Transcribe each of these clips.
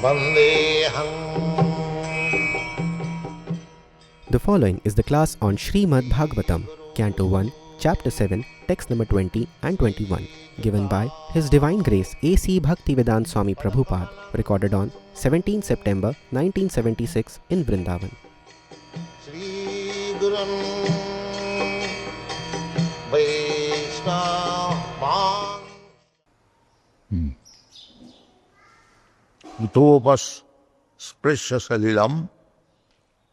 Vandeham. The following is the class on Srimad Bhagavatam, Canto 1, Chapter 7, Text number 20 and 21, given by His Divine Grace A.C. Bhaktivedanta Swami Prabhupada, recorded on 17 September 1976 in Vrindavan. Shri Gurum Vaishnavan. Utopas sprishya salilam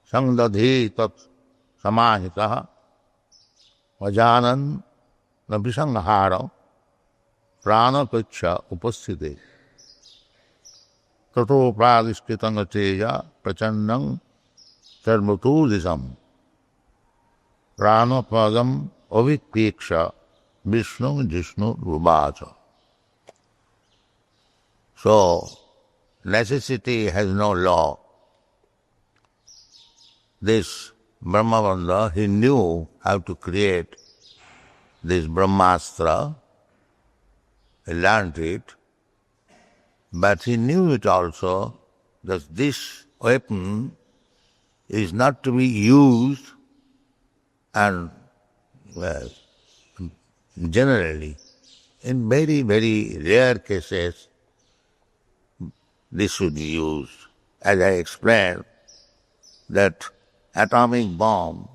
sangdadhi tat samahitaha vajanan nabisanghara prana picha upasthite tato pradishkitanga teja prachandang termutudisam prana padam avipeksha vishnu jishnu rubacha. So, necessity has no law. This Brahmavanda, he knew how to create this Brahmastra. He learned it, but he knew it also that this weapon is not to be used and generally, in very, very rare cases, this should be used. As I explained, that atomic bomb,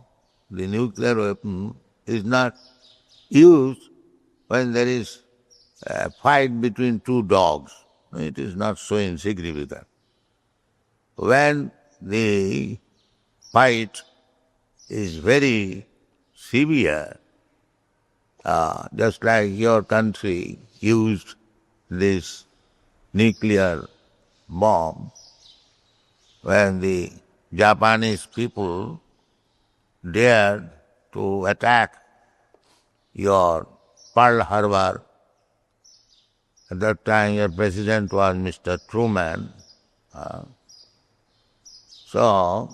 the nuclear weapon, is not used when there is a fight between two dogs. It is not so insignificant. When the fight is very severe, just like your country used this nuclear bomb, when the Japanese people dared to attack your Pearl Harbor. At that time your president was Mr. Truman. So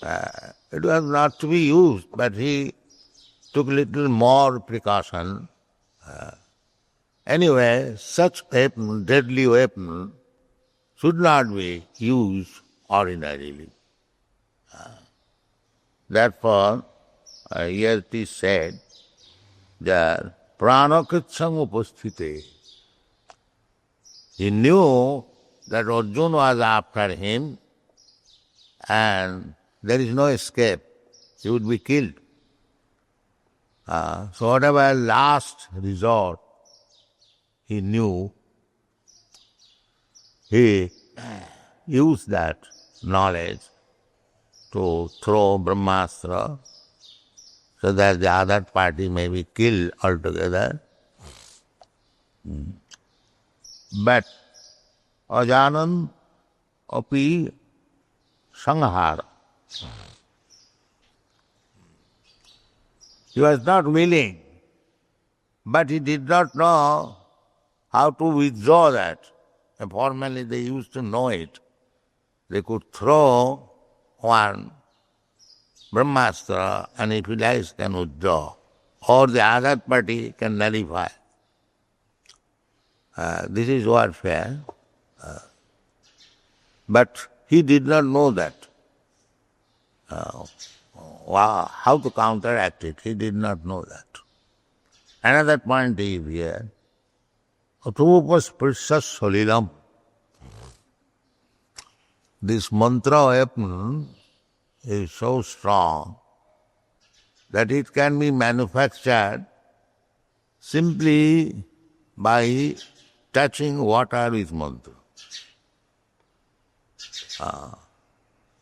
it was not to be used, but he took little more precaution. Anyway, such weapon, deadly weapon, should not be used ordinarily. Therefore, here it is said that pranakritsaṁ upasthite. He knew that Arjuna was after him and there is no escape. He would be killed. So whatever last resort he knew, he used that knowledge to throw Brahmastra so that the other party may be killed altogether. But ajanan api sanghara. He was not willing, but he did not know how to withdraw that. And formerly they used to know it. They could throw one Brahmastra and if he likes can withdraw, or the other party can nullify. This is warfare. But he did not know that. How to counteract it, he did not know that. Another point is here, Atupasprishas solilam. This mantra weapon is so strong that it can be manufactured simply by touching water with mantra.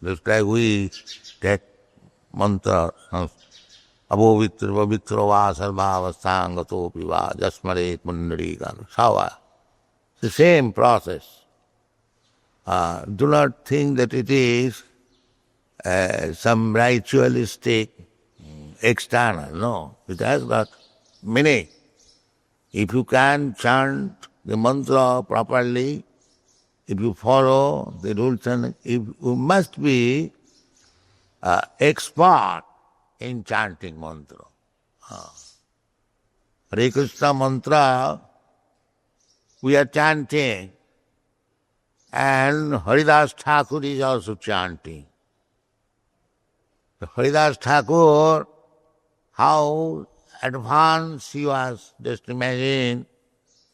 Just like we take mantra, abhovitra pavitra va sarvavasthangato piva jasmare pundarikam sava. The same process. Do not think that it is some ritualistic external. No, it has got meaning. If you can chant the mantra properly, if you follow the rules, and if you must be expert in chanting mantra. Hare Krishna mantra we are chanting, And Haridas Thakur is also chanting. Haridas Thakur, how advanced he was, just imagine,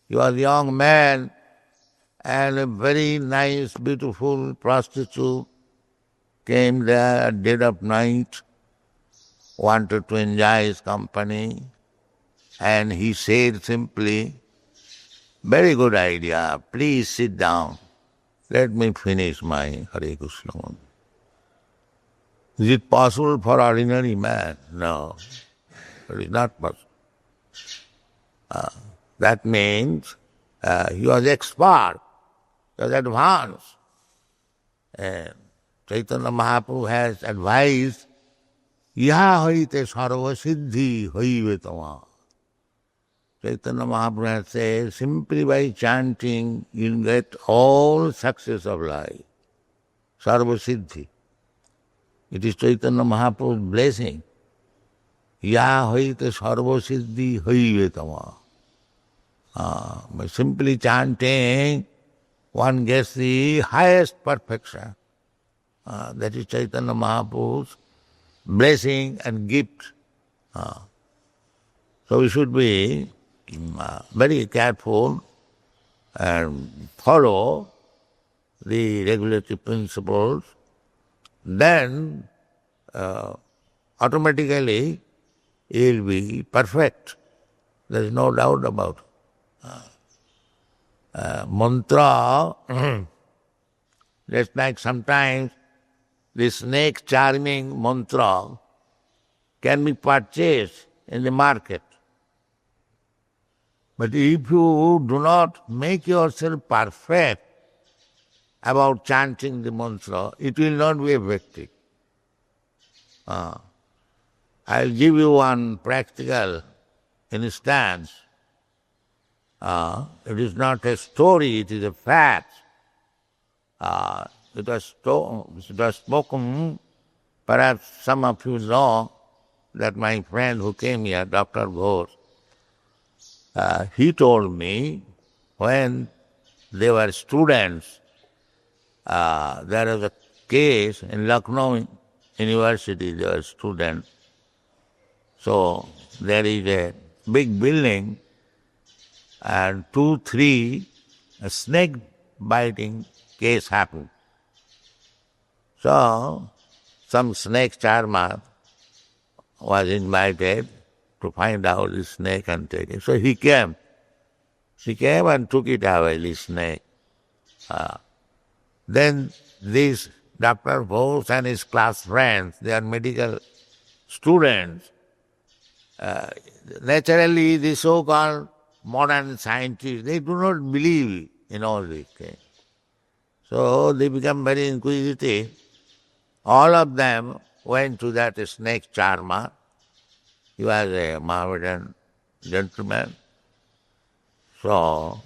he was a young man and a very nice, beautiful prostitute came there at dead of night, wanted to enjoy his company, and he said simply, very good idea, please sit down, let me finish my Hare Krishna mantra. Is it possible for ordinary man? No, it is not possible. That means he was expert, he was advanced. And Chaitanya Mahaprabhu has advised, Yaha haite sarva siddhi haive tama. Chaitanya Mahaprabhu has said, simply by chanting, you'll get all success of life. Sarva siddhi. It is Chaitanya Mahaprabhu's blessing. Ya haite sarva siddhi haive tama. By simply chanting, one gets the highest perfection. That is Chaitanya Mahaprabhu's blessing and gift. So we should be very careful and follow the regulatory principles. Then automatically he will be perfect. There is no doubt about it. Mantra, just like sometimes the snake charming mantra can be purchased in the market. But if you do not make yourself perfect about chanting the mantra, it will not be effective. I'll give you one practical instance. It is not a story, it is a fact. It was spoken, perhaps some of you know that my friend who came here, Dr. Ghosh, he told me when they were students, there was a case in Lucknow University, they were students. So there is a big building and 2-3 a snake biting case happened. So some snake charmer was invited to find out the snake and take it. So he came. He came and took it away, the snake. Then this Dr. Bose and his class friends, they are medical students. Naturally, the so-called modern scientists, they do not believe in all these things. So they become very inquisitive. All of them went to that snake charmer. He was a Mohammedan gentleman. So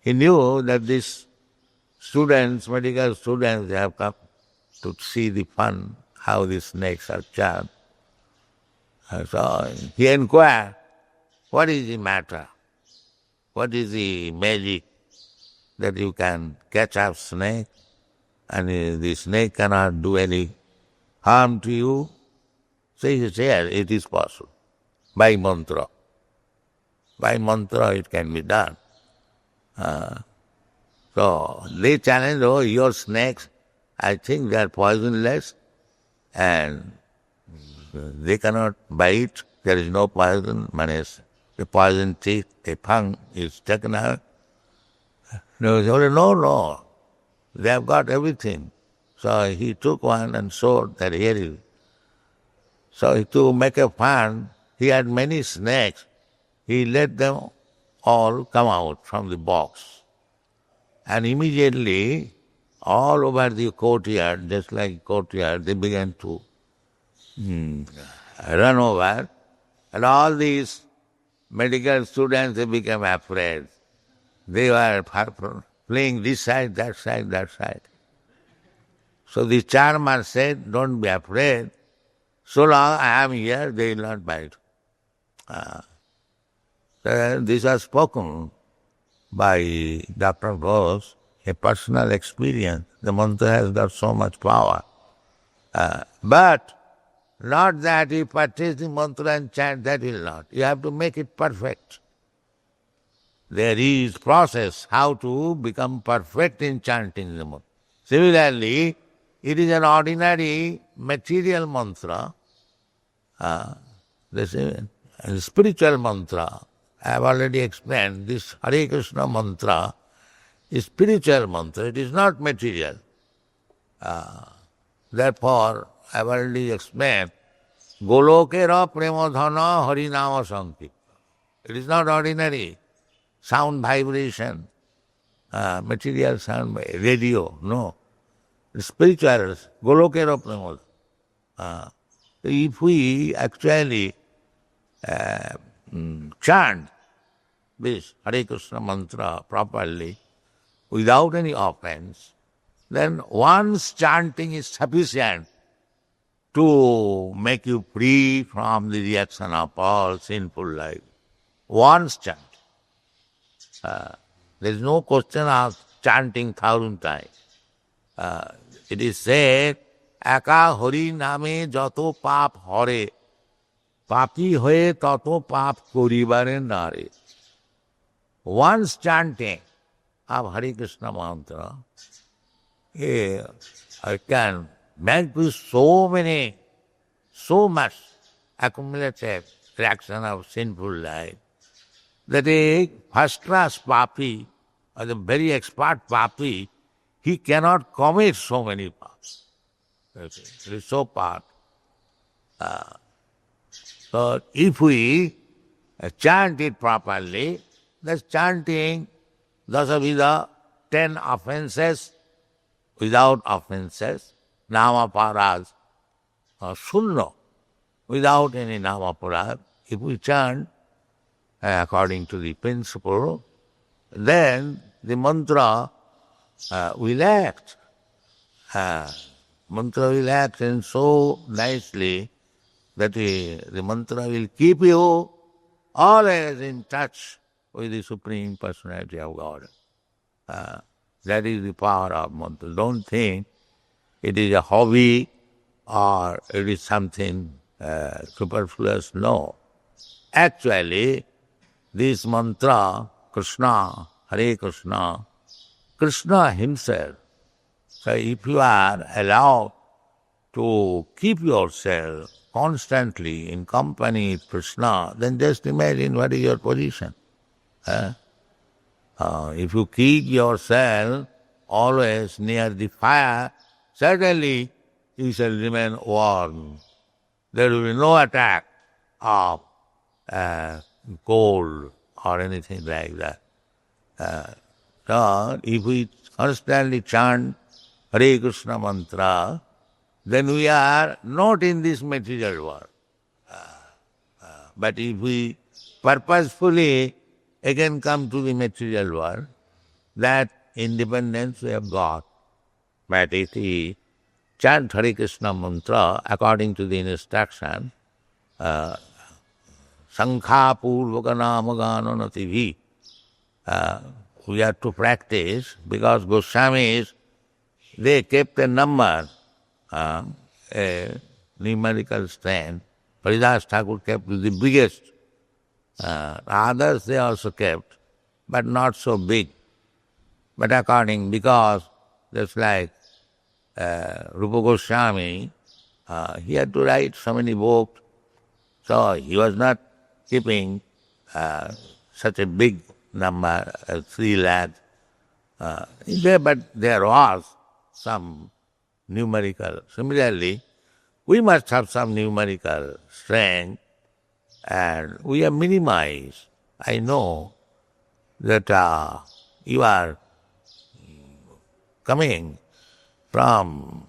he knew that these students, medical students, they have come to see the fun, how the snakes are charmed. So he inquired, what is the matter? What is the magic that you can catch a snake and the snake cannot do any harm to you? So he said, yes, it is possible. By mantra. By mantra it can be done. So they challenge, oh, your snakes, I think they are poisonless and they cannot bite. There is no poison. The poison teeth, the tongue is taken out. No, they have got everything. So he took one and showed that here is. So to make a fun, he had many snakes. He let them all come out from the box. And immediately, all over the courtyard, just like courtyard, they began to run over. And all these medical students, they became afraid. They were playing this side, that side, that side. So the charmer said, don't be afraid. So long I am here, they will not bite. This was spoken by Dr. Ghosh a personal experience. The mantra has got so much power. But not that you practice the mantra and chant, that will not. You have to make it perfect. There is process how to become perfect in chanting the mantra. Similarly, it is an ordinary material mantra. The spiritual mantra, I have already explained, this Hare Krishna mantra is spiritual mantra, it is not material. Therefore, I have already explained, Golokera Premadhana Harinama Sankirtan. It is not ordinary sound vibration, material sound, radio, no. The spiritual, Golokera Premadhana. If we actually chant this Hare Krishna mantra properly, without any offense, then once chanting is sufficient to make you free from the reaction of all sinful life. Once chant. There is no question of chanting 1,000 times. It is said, Eka Hari Name Jato Pap Hare, Papi Hoye Tato Pap Koribare Nare. Once chanting of Hare Krishna mantra, I can make with so much accumulated reaction of sinful life, that a first-class papi, or the very expert papi, he cannot commit so many paps. It is so part. So if we chant it properly, that's chanting Dasavidha, 10 offenses, without offenses, Namaparas, Sunno, without any Namaparad. If we chant according to the principle, then the mantra will act. Mantra will act and so nicely that the mantra will keep you always in touch with the Supreme Personality of God. That is the power of mantra. Don't think it is a hobby or it is something superfluous. No. Actually, this mantra, Krishna, Hare Krishna, Krishna himself. So if you are allowed to keep yourself constantly in company with Krishna, then just imagine what is your position. If you keep yourself always near the fire, certainly you shall remain warm. There will be no attack of cold or anything like that. So if we constantly chant Hare Krishna mantra, then we are not in this material world. But if we purposefully again come to the material world, that independence we have got. But if we chant Hare Krishna mantra according to the instruction, Sankha Purvaka Namagana Nativi, we have to practice, because Goswamis, they kept a number, a numerical strength. Haridas Thakur kept the biggest. Others they also kept, but not so big. But because just like Rupa Goswami, he had to write so many books, so he was not keeping such a big number, 3 lakhs. But there was some numerical. Similarly, we must have some numerical strength, and we have minimized. I know that you are coming from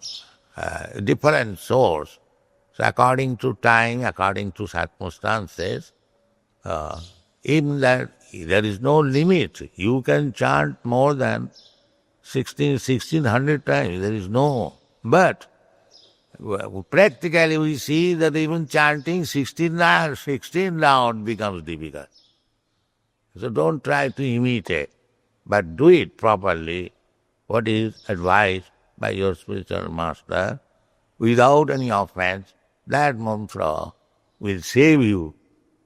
a different source. So according to time, according to circumstances, in that there is no limit. You can chant more than 1600 times. There is no. But practically we see that even chanting 16 round becomes difficult. So don't try to imitate, but do it properly what is advised by your spiritual master without any offense, that mantra will save you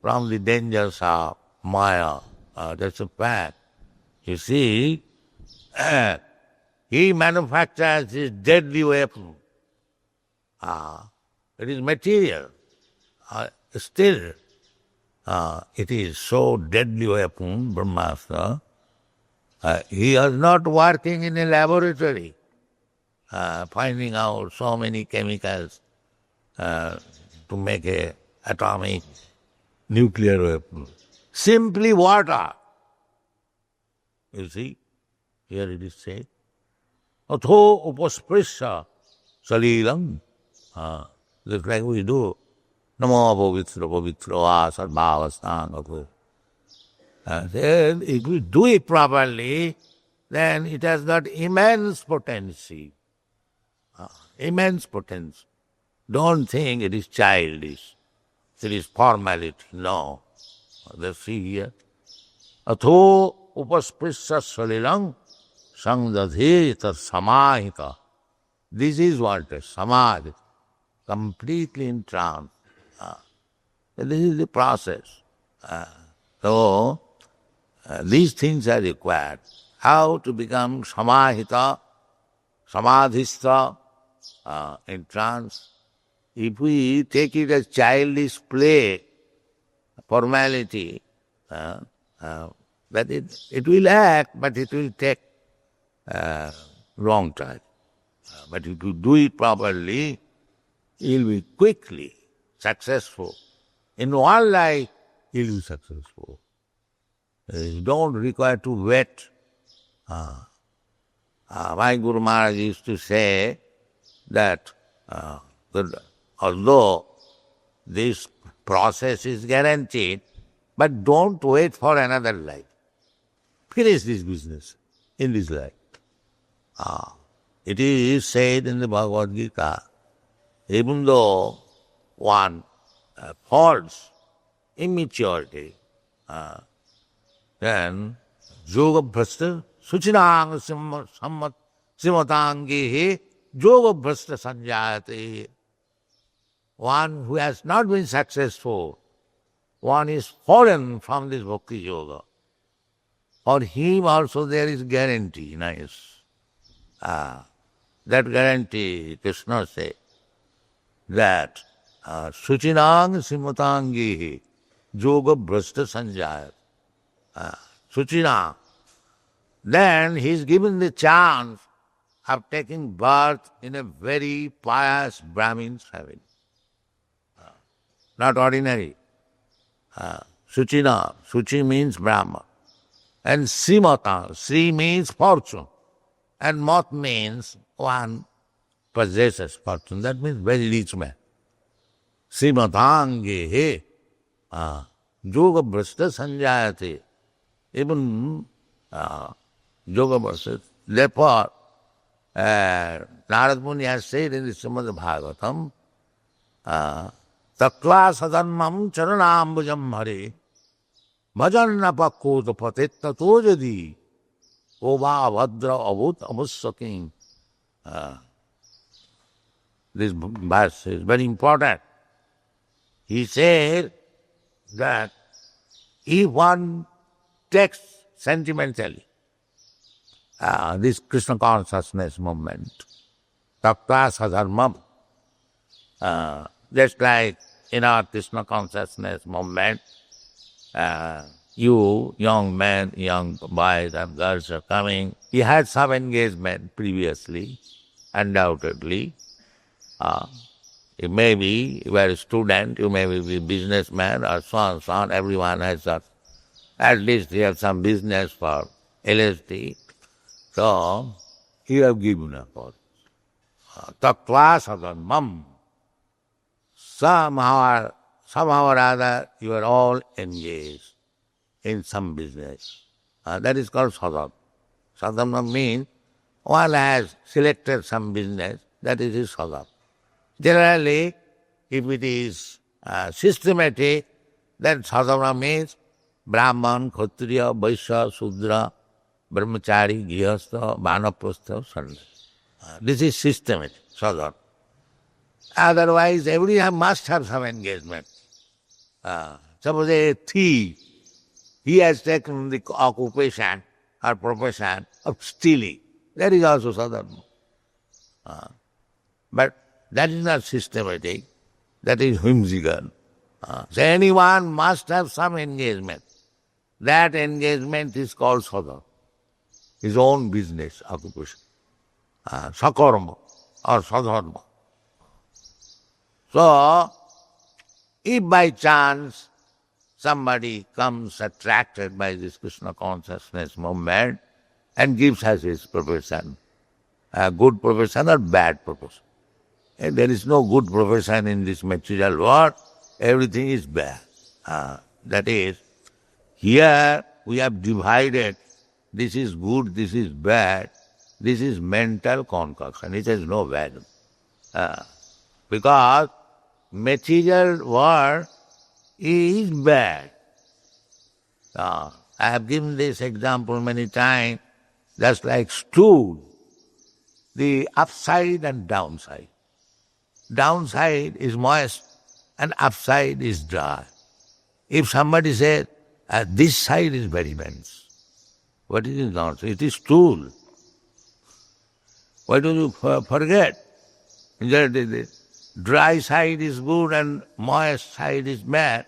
from the dangers of Maya. That's a fact. You see, he manufactures this deadly weapon. It is material. Still, it is so deadly weapon, Brahmastra. He is not working in a laboratory, finding out so many chemicals to make a atomic nuclear weapon. Simply water. You see, here it is said, Atho upasprisya salilam. Just like we do. Namo pavitra pavitra va sarvavastang. Then if we do it properly, then it has got immense potency. Immense potency. Don't think it is childish. It is formality. No. Let's see here. Atho upasprisya salilam sangdadheta samahita. This is what is samadhi. Completely in trance. This is the process. So, these things are required. How to become samahita, samadhista in trance. If we take it as childish play, formality, that it will act, but it will take long time. But if you do it properly, you will be quickly successful. In one life, you will be successful. You don't require to wait. My Guru Maharaj used to say that although this process is guaranteed, but don't wait for another life. Finish this business in this life. It is said in the Bhagavad Gita, even though one falls immaturity, then yoga bhrasta suchinang simatangihi yoga bhrasta sanjayate. One who has not been successful, one is fallen from this bhakti yoga. For him also there is guarantee, nice. That guarantee, Krishna said, that suchinang simatangihi yoga bhrasta sanjayate. Suchinang. Then he is given the chance of taking birth in a very pious Brahmin's family. Not ordinary. Suchina. Suchi means Brahma. And Srimata. Sri means fortune. And Mat means one possesses fortune. That means very rich man. Srimatangehe yoga bhrasta sanjayate. Even yoga bhrasta. Therefore, Narad Muni has said in the Srimad Bhagavatam, Takla sadanmam charanambujam hare bhajanna pakota patetta tojadi ova vadra avut amussaking. This verse is very important. He said that if one takes sentimentally this Krishna consciousness movement, Takta Sadharmam, just like in our Krishna consciousness movement, you young men, young boys and girls are coming. You had some engagement previously, undoubtedly. You may be, you are a student, you may be a businessman or so on, so on. Everyone has at least he has some business for LSD. So, you have given up all. Tattva sadhanmam. Somehow or other, you are all engaged in some business. That is called sadhana. Sadhana means one has selected some business, that is his sadhana. Generally, if it is systematic, then sadhana means Brahman, Kshatriya, Vaishya, Sudra, brahmachari, gihastha, vanaprastha, sannyasi. This is systematic, sadhana. Otherwise, everyone must have some engagement. Suppose a thief, he has taken the occupation or profession of stealing. That is also sadhana. But that is not systematic. That is whimsical. So anyone must have some engagement. That engagement is called sadhana. His own business, occupation. Sakarma or sadharma. So, if by chance somebody comes attracted by this Krishna consciousness movement and gives us his profession, a good profession or bad profession. And there is no good profession in this material world, everything is bad. That is, here we have divided, this is good, this is bad, this is mental concoction, it has no value. Because material world is bad. I have given this example many times, just like stool, the upside and downside. Downside is moist and upside is dry. If somebody says, this side is very dense, what is it not? It is stool. Why don't you forget? The dry side is good and moist side is bad.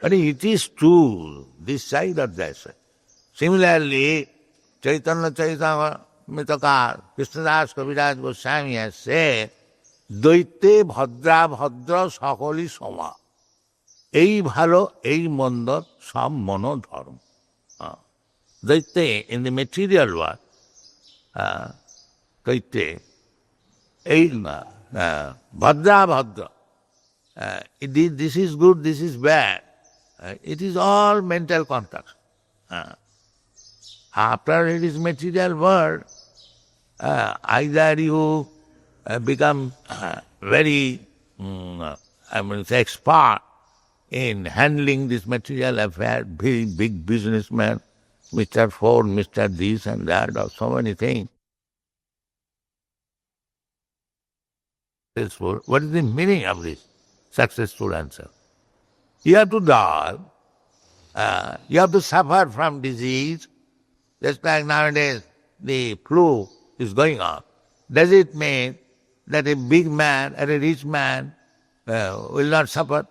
But it is stool, this side or that side. Similarly, Chaitanya Charitamritakar, Krishnadas Kaviraj Goswami has said, Daite bhadra bhadra sakali soma. Ei bhalo, ei mondor, sam mono dharma. Daite, in the material world, Daite, ei bhadra bhadra. This is good, this is bad. It is all mental contact. After it is material world, either you become very expert in handling this material affair, big businessman, Mr. Ford, Mr. this and that, or so many things. Successful. What is the meaning of this successful answer? You have to die, you have to suffer from disease, just like nowadays the flu is going on. Does it mean that a big man or a rich man will not suffer?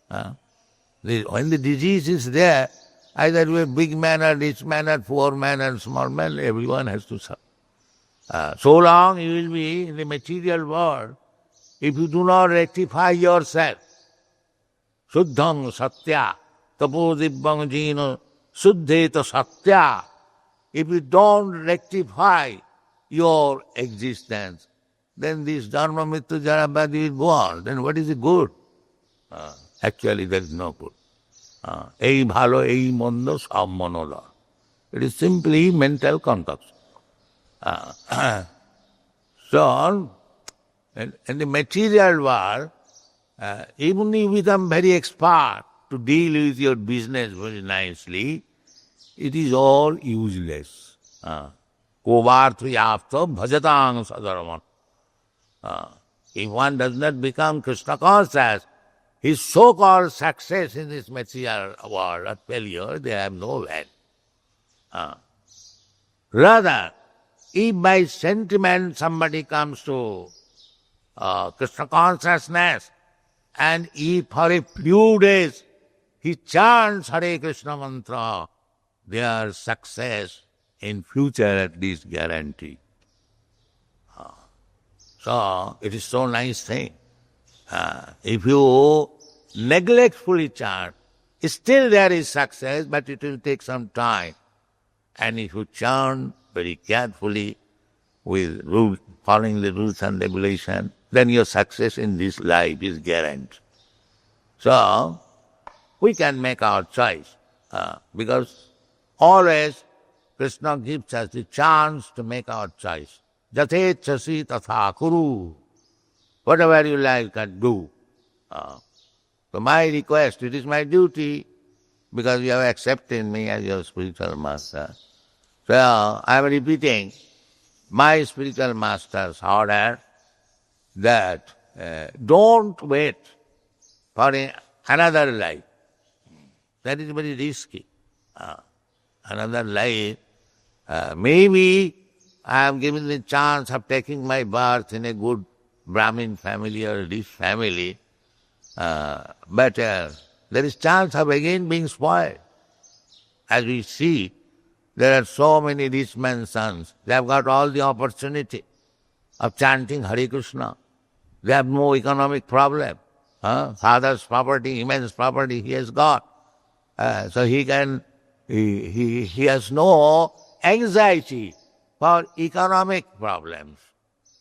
When the disease is there, either you are big man or rich man or poor man or small man, everyone has to suffer. So long you will be in the material world, if you do not rectify yourself, Shuddhang Satya, Tapo Dibbang Jino, Suddheta Satya, if you don't rectify your existence, then this Dharma Mrityu Jarabhadi will go on. Then what is the good? Actually, there is no good. Ei bhalo, ei mondo, sab monoda. It is simply mental context. So, in the material world, even if you become very expert to deal with your business very nicely, it is all useless. Kovarthuyapta bhajatang sadharman. If one does not become Krishna conscious, his so-called success in this material world or failure, they have no value. Rather, if by sentiment somebody comes to Krishna consciousness, and if for a few days he chants Hare Krishna mantra, their success in future at least guaranteed. So it is so nice thing. If you neglectfully chant, still there is success, but it will take some time. And if you chant very carefully with rules, following the rules and regulation, then your success in this life is guaranteed. So we can make our choice because always Krishna gives us the chance to make our choice. Jate chasi tatha kuru. Whatever you like, you can do. So my request, it is my duty, because you have accepted me as your spiritual master, So I am repeating my spiritual master's order that don't wait for another life. That is very risky. Another life, maybe I am given the chance of taking my birth in a good Brahmin family or rich family, but there is chance of again being spoiled. As we see, there are so many rich men's sons. They have got all the opportunity of chanting Hare Krishna. They have no economic problem. Father's property, immense property he has got. So he has no anxiety for economic problems.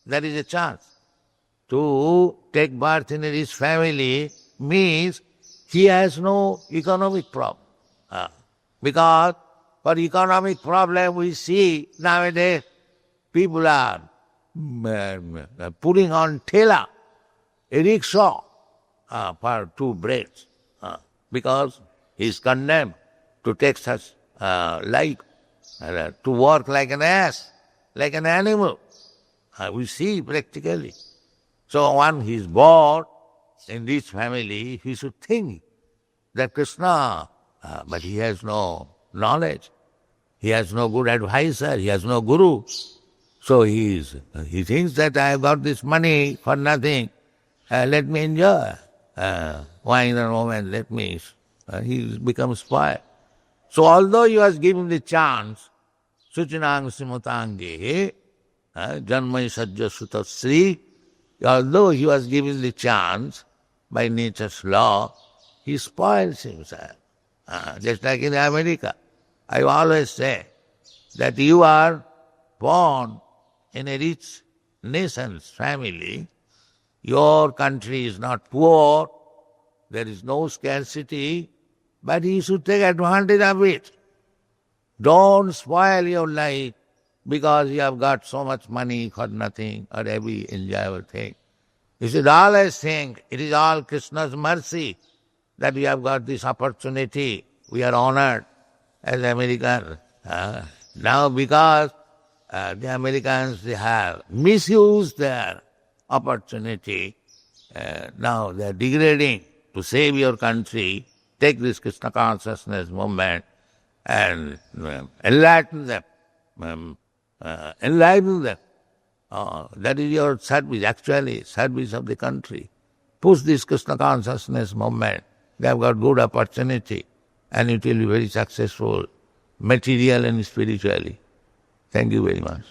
There is a chance. To take birth in a rich family means he has no economic problem. Because for economic problem we see nowadays people are putting on thela, a rickshaw, for 2 breads, because he is condemned to take such life, to work like an ass, like an animal. We see practically. So when he is born in this family, he should think that Krishna, but he has no knowledge. He has no good advisor. He has no guru. So he thinks that I have got this money for nothing. Let me enjoy. Wine and woman, let me. He becomes spoiled. So although he was given the chance, Suchinang Simutange, Janmai Sajja Sutasri, although he was given the chance by nature's law, he spoils himself. Just like in America. I always say that you are born in a rich nation's family, your country is not poor, there is no scarcity, but you should take advantage of it. Don't spoil your life because you have got so much money for nothing or every enjoyable thing. You should always think it is all Krishna's mercy that we have got this opportunity. We are honored as Americans. Now because the Americans, they have misused their opportunity, now they are degrading. To save your country, take this Krishna consciousness movement and enlighten them. Enlighten them. That is your service, actually, service of the country. Push this Krishna consciousness movement. They have got good opportunity and it will be very successful, material and spiritually. Thank you very much.